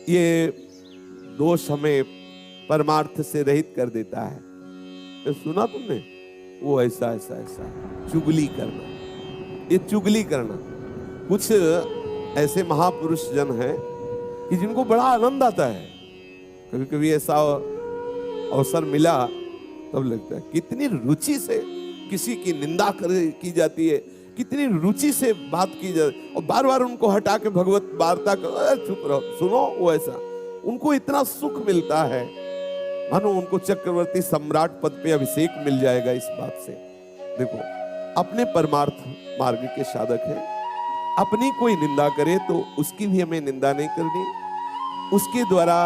ये दोष हमें परमार्थ से रहित कर देता है। तो सुना तुमने, वो ऐसा ऐसा ऐसा चुगली करना, ये चुगली करना। कुछ ऐसे महापुरुष जन हैं कि जिनको बड़ा आनंद आता है। कभी कभी ऐसा अवसर मिला तब लगता है कितनी रुचि से किसी की निंदा की जाती है, कितनी रुचि से बात की जाती, और बार बार उनको हटा के भगवत वार्ता कर, चुप रहो, सुनो। वो ऐसा उनको इतना सुख मिलता है मानो उनको चक्रवर्ती सम्राट पद पे अभिषेक मिल जाएगा इस बात से। देखो, अपने परमार्थ मार्ग के साधक हैं, अपनी कोई निंदा करे तो उसकी भी हमें निंदा नहीं करनी। उसके द्वारा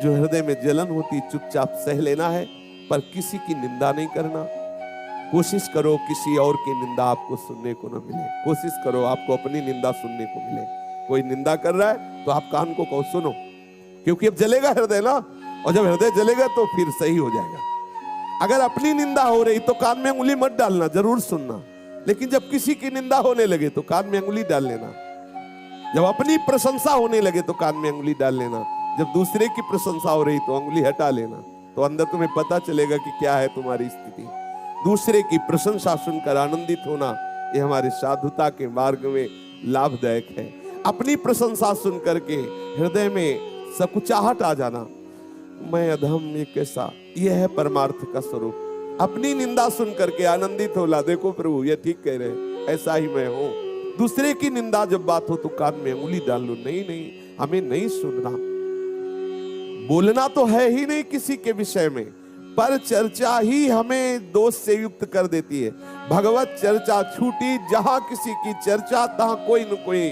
जो हृदय में जलन होती चुपचाप सह लेना है, पर किसी की निंदा नहीं करना। कोशिश करो किसी और की निंदा आपको सुनने को न मिले, कोशिश करो आपको अपनी निंदा सुनने को मिले। कोई निंदा कर रहा है तो आप कान को कहो सुनो, क्योंकि अब जलेगा हृदय ना, और जब हृदय जलेगा तो फिर सही हो जाएगा। अगर अपनी निंदा हो रही तो कान में उंगली मत डालना, जरूर सुनना, लेकिन जब किसी की निंदा होने लगे तो कान में उंगली डाल लेना। जब अपनी प्रशंसा होने लगे तो कान में उंगली डाल लेना, जब दूसरे की प्रशंसा हो रही तो उंगली हटा लेना। तो अंदर तुम्हें पता चलेगा कि क्या है तुम्हारी स्थिति। दूसरे की प्रशंसा सुनकर आनंदित होना, ये हमारे साधुता के मार्ग में लाभदायक है। अपनी प्रशंसा सुनकर के हृदय में सकुचाहट आ जाना, मैं अधम, ये कैसा, यह है परमार्थ का स्वरूप। अपनी निंदा सुनकर के आनंदित होला, देखो प्रभु ये ठीक कह रहे, ऐसा ही मैं हूं। दूसरे की निंदा जब बात हो तो कान में उंगली डाल लो, नहीं नहीं हमें नहीं सुनना। बोलना तो है ही नहीं किसी के विषय में, पर चर्चा ही हमें दोष से युक्त कर देती है। भगवत चर्चा छूटी, जहां किसी की चर्चा तहां कोई न कोई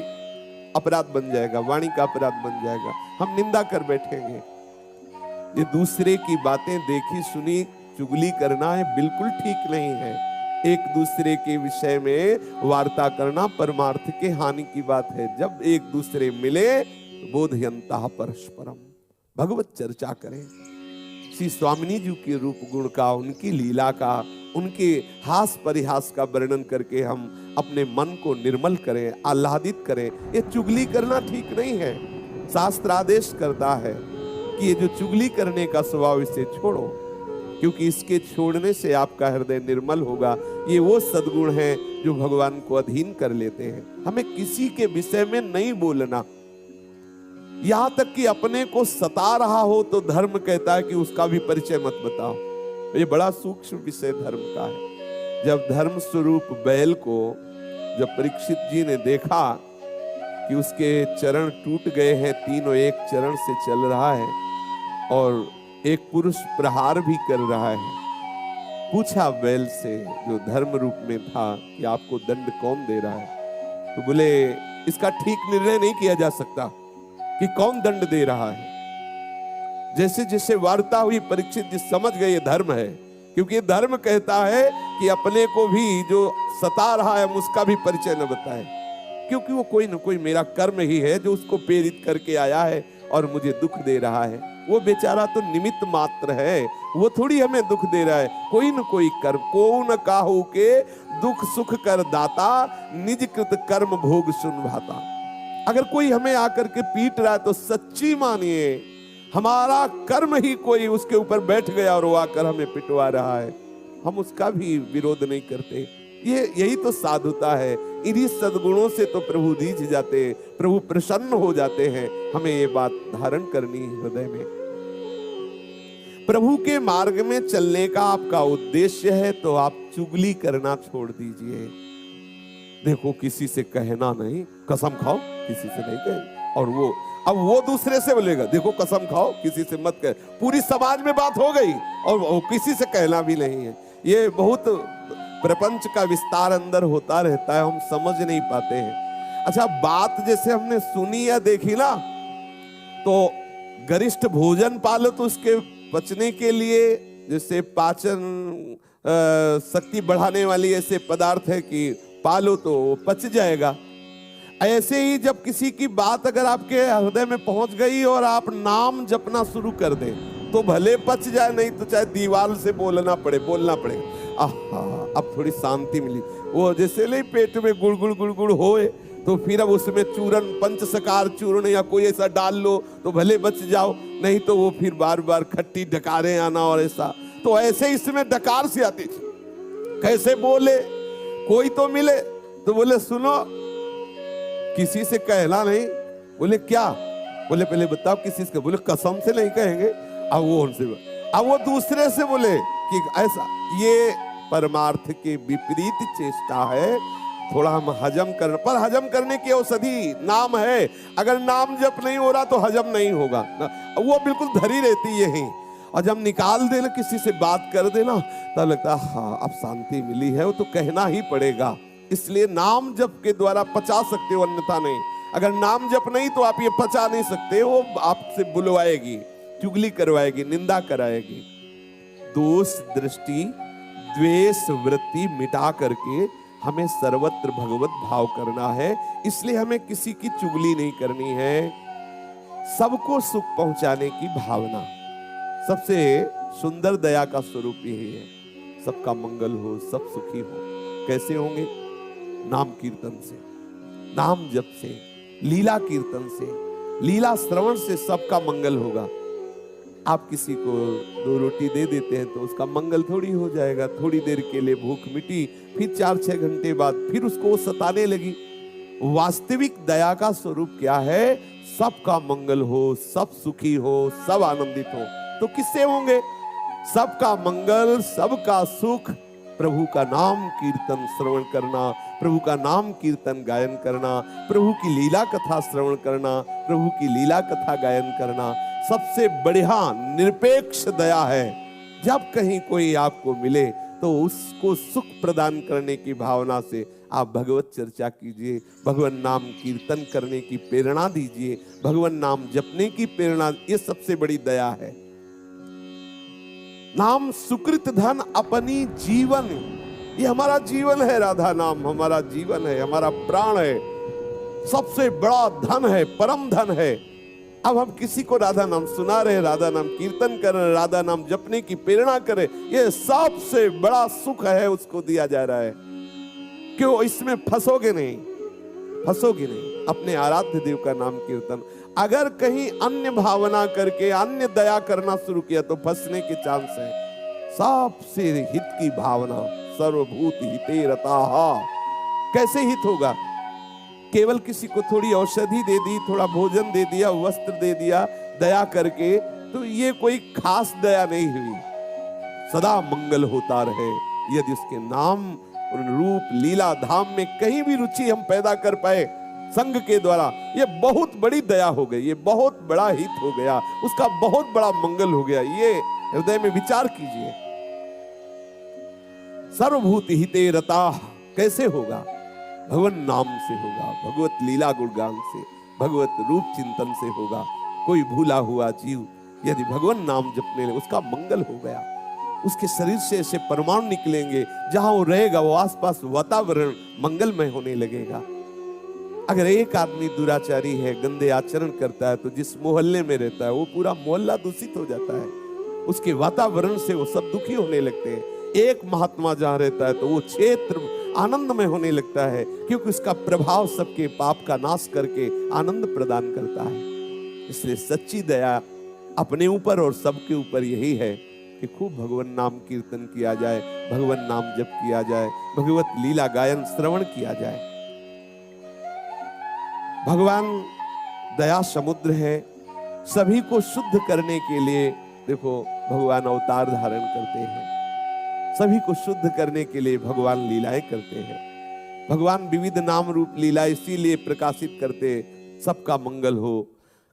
अपराध बन जाएगा, वाणी का अपराध बन जाएगा, हम निंदा कर बैठेंगे। ये दूसरे की बातें देखी सुनी चुगली करना है, बिल्कुल ठीक नहीं है। एक दूसरे के विषय में वार्ता करना परमार्थ के हानि की बात है। जब एक दूसरे मिले तो बोधयंता परस्परम, भगवत चर्चा करें। श्री स्वामिनी जी के रूप गुण का, उनकी लीला का, उनके हास परिहास का वर्णन करके हम अपने मन को निर्मल करें, आह्लादित करें। ये चुगली करना ठीक नहीं है। शास्त्र आदेश करता है कि ये जो चुगली करने का स्वभाव, इसे छोड़ो, क्योंकि इसके छोड़ने से आपका हृदय निर्मल होगा। ये वो सद्गुण हैं जो भगवान को अधीन कर लेते हैं। हमें किसी के विषय में नहीं बोलना, यहां तक कि अपने को सता रहा हो तो धर्म कहता है कि उसका भी परिचय मत बताओ। ये बड़ा सूक्ष्म विषय धर्म का है। जब धर्म स्वरूप बैल को जब परीक्षित जी ने देखा कि उसके चरण टूट गए हैं, तीनों एक चरण से चल रहा है और एक पुरुष प्रहार भी कर रहा है, पूछा बैल से जो धर्म रूप में था कि आपको दंड कौन दे रहा है? तो बोले इसका ठीक निर्णय नहीं किया जा सकता कि कौन दंड दे रहा है। जैसे जैसे वार्ता हुई परीक्षित जी समझ गए ये धर्म है, क्योंकि ये धर्म कहता है कि अपने को भी जो सता रहा है उसका भी परिचय न बताए, क्योंकि वो कोई न कोई मेरा कर्म ही है जो उसको प्रेरित करके आया है और मुझे दुख दे रहा है। वो बेचारा तो निमित्त मात्र है, वो थोड़ी हमें दुख दे रहा है। कोई न कोई कर्म, को न काहू के दुख सुख कर दाता, निज कृत कर्म भोग सुन भाता। अगर कोई हमें आकर के पीट रहा है तो सच्ची मानिए हमारा कर्म ही कोई उसके ऊपर बैठ गया और वो आकर हमें पिटवा रहा है, हम उसका भी विरोध नहीं करते। यही तो साधुता है। इन्हीं सद्गुणों से तो प्रभु रीझ जाते हैं, प्रभु प्रसन्न हो जाते हैं। हमें ये बात धारण करनी है हृदय में। प्रभु के मार्ग में चलने का आपका उद्देश्य है तो आप चुगली करना छोड़ दीजिए। देखो किसी से कहना नहीं, कसम खाओ किसी से नहीं कहे, और वो अब वो दूसरे से बोलेगा देखो कसम खाओ किसी से मत कहे। पूरी समाज में बात हो गई और वो किसी से कहना भी नहीं है। ये बहुत प्रपंच का विस्तार अंदर होता रहता है, हम समझ नहीं पाते हैं। अच्छा, बात जैसे हमने सुनी या देखी ना, तो गरिष्ठ भोजन पालो तो उसके पचने के लिए, जैसे पाचन शक्ति बढ़ाने वाली ऐसे पदार्थ है कि पालो तो पच जाएगा। ऐसे ही जब किसी की बात अगर आपके हृदय में पहुंच गई और आप नाम जपना शुरू कर दें तो भले पच जाए, नहीं तो चाहे दीवार से बोलना पड़ेगा। आहा, अब थोड़ी शांति मिली। वो जैसे नहीं पेट में गुड़ गुड़ होए तो फिर अब उसमें चूरन, पंचसकार चूर्ण या कोई ऐसा डाल लो तो भले बच जाओ, नहीं तो वो फिर बार बार खट्टी डकारें आना और ऐसा। तो ऐसे इसमें डकार से आती थी। कैसे बोले, कोई तो मिले तो बोले सुनो, किसी से कहना नहीं। बोले क्या? बोले पहले बताओ किसी से। बोले कसम से नहीं कहेंगे। अब वो उनसे, अब वो दूसरे से बोले कि ऐसा, ये परमार्थ के विपरीत चेष्टा है। थोड़ा हम हजम कर, पर हजम करने की औषधि नाम है। अगर नाम जप नहीं हो रहा तो हजम नहीं होगा, वो बिल्कुल धरी रहती है। और जब निकाल देना, किसी से बात कर देना, तब लगता है हाँ अब शांति मिली है। वो तो कहना ही पड़ेगा। इसलिए नाम जप के द्वारा पचा सकते हो, अन्यथा नहीं। अगर नाम जप नहीं तो आप ये पचा नहीं सकते। वो आपसे बुलवाएगी, चुगली करवाएगी, निंदा कराएगी। दोष दृष्टि द्वेष वृत्ति मिटा करके हमें सर्वत्र भगवत भाव करना है। इसलिए हमें किसी की चुगली नहीं करनी है। सबको सुख पहुंचाने की भावना सबसे सुंदर दया का स्वरूप यही है। सबका मंगल हो, सब सुखी हो। कैसे होंगे? नाम कीर्तन से, नाम जप से, लीला कीर्तन से, लीला श्रवण से सबका मंगल होगा। आप किसी को 2 रोटी दे देते हैं तो उसका मंगल थोड़ी हो जाएगा। थोड़ी देर के लिए भूख मिटी, फिर 4-6 घंटे बाद फिर उसको सताने लगी। वास्तविक दया का स्वरूप क्या है? सबका मंगल हो, सब सुखी हो, सब आनंदित हो। तो किससे होंगे? सबका मंगल, सबका सुख, प्रभु का नाम कीर्तन श्रवण करना, प्रभु का नाम कीर्तन गायन करना, प्रभु की लीला कथा श्रवण करना, प्रभु की लीला कथा गायन करना सबसे बढ़िया निरपेक्ष दया है। जब कहीं कोई आपको मिले तो उसको सुख प्रदान करने की भावना से आप भगवत चर्चा कीजिए, भगवान नाम कीर्तन करने की प्रेरणा दीजिए, भगवान नाम जपने की प्रेरणा। ये सबसे बड़ी दया है। नाम सुकृत धन अपनी जीवन, ये हमारा जीवन है। राधा नाम हमारा जीवन है, हमारा प्राण है, सबसे बड़ा धन है, परम धन है। अब हम किसी को राधा नाम सुना रहे, राधा नाम कीर्तन कर रहे, राधा नाम जपने की प्रेरणा करें, ये सबसे बड़ा सुख है, उसको दिया जा रहा है। क्यों? इसमें फंसोगे नहीं, फंसोगे नहीं। अपने आराध्य देव का नाम कीर्तन। अगर कहीं अन्य भावना करके अन्य दया करना शुरू किया तो फंसने के चांस है। सबसे हित की भावना, सर्वभूत हिते रताः। कैसे हित होगा? केवल किसी को थोड़ी औषधि दे दी, थोड़ा भोजन दे दिया, वस्त्र दे दिया दया करके, तो ये कोई खास दया नहीं हुई। सदा मंगल होता रहे। यदि उसके नाम रूप लीला धाम में कहीं भी रुचि हम पैदा कर पाए संग के द्वारा, ये बहुत बड़ी दया हो गई, ये बहुत बड़ा हित हो गया, उसका बहुत बड़ा मंगल हो गया। ये हृदय में विचार कीजिए। सर्वभूत हिते रताः कैसे होगा? भगवान नाम से होगा, भगवत लीला गुणगान से, भगवत रूप चिंतन से होगा। कोई भूला हुआ जीव यदि भगवान नाम जपने लगे, उसका मंगल हो गया। उसके शरीर से ऐसे परमाणु निकलेंगे, जहां वो रहेगा वो आसपास वातावरण मंगलमय होने लगेगा। अगर एक आदमी दुराचारी है, गंदे आचरण करता है, तो जिस मोहल्ले में रहता है वो पूरा मोहल्ला दूषित हो जाता है। उसके वातावरण से वो सब दुखी होने लगते हैं। एक महात्मा जहां रहता है तो वो क्षेत्र आनंदमय होने लगता है, क्योंकि उसका प्रभाव सबके पाप का नाश करके आनंद प्रदान करता है। इसलिए सच्ची दया अपने ऊपर और सबके ऊपर यही है कि खूब भगवान नाम कीर्तन किया जाए, भगवान नाम जप किया जाए, भगवत लीला गायन श्रवण किया जाए। भगवान दया समुद्र है। सभी को शुद्ध करने के लिए देखो भगवान अवतार धारण करते हैं। सभी को शुद्ध करने के लिए भगवान लीलाएं करते हैं। भगवान विविध नाम रूप लीला इसीलिए प्रकाशित करते, सबका मंगल हो।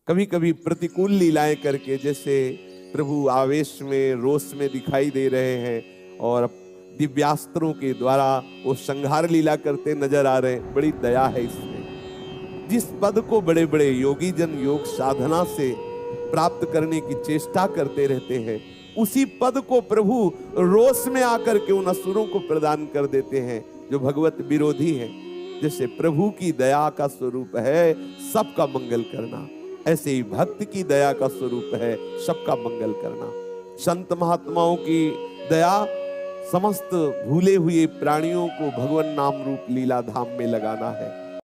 कभी कभी प्रतिकूल लीलाएं करके, जैसे प्रभु आवेश में रोष में दिखाई दे रहे हैं और दिव्यास्त्रों के द्वारा वो संहार लीला करते नजर आ रहे हैं। बड़ी दया है इसमें। जिस पद को बड़े बड़े योगी जन योग साधना से प्राप्त करने की चेष्टा करते रहते हैं, उसी पद को प्रभु रोष में आकर के उन असुरों को प्रदान कर देते हैं जो भगवत विरोधी हैं। जैसे प्रभु की दया का स्वरूप है सबका मंगल करना, ऐसे ही भक्त की दया का स्वरूप है सबका मंगल करना। संत महात्माओं की दया समस्त भूले हुए प्राणियों को भगवान नाम रूप लीला धाम में लगाना है।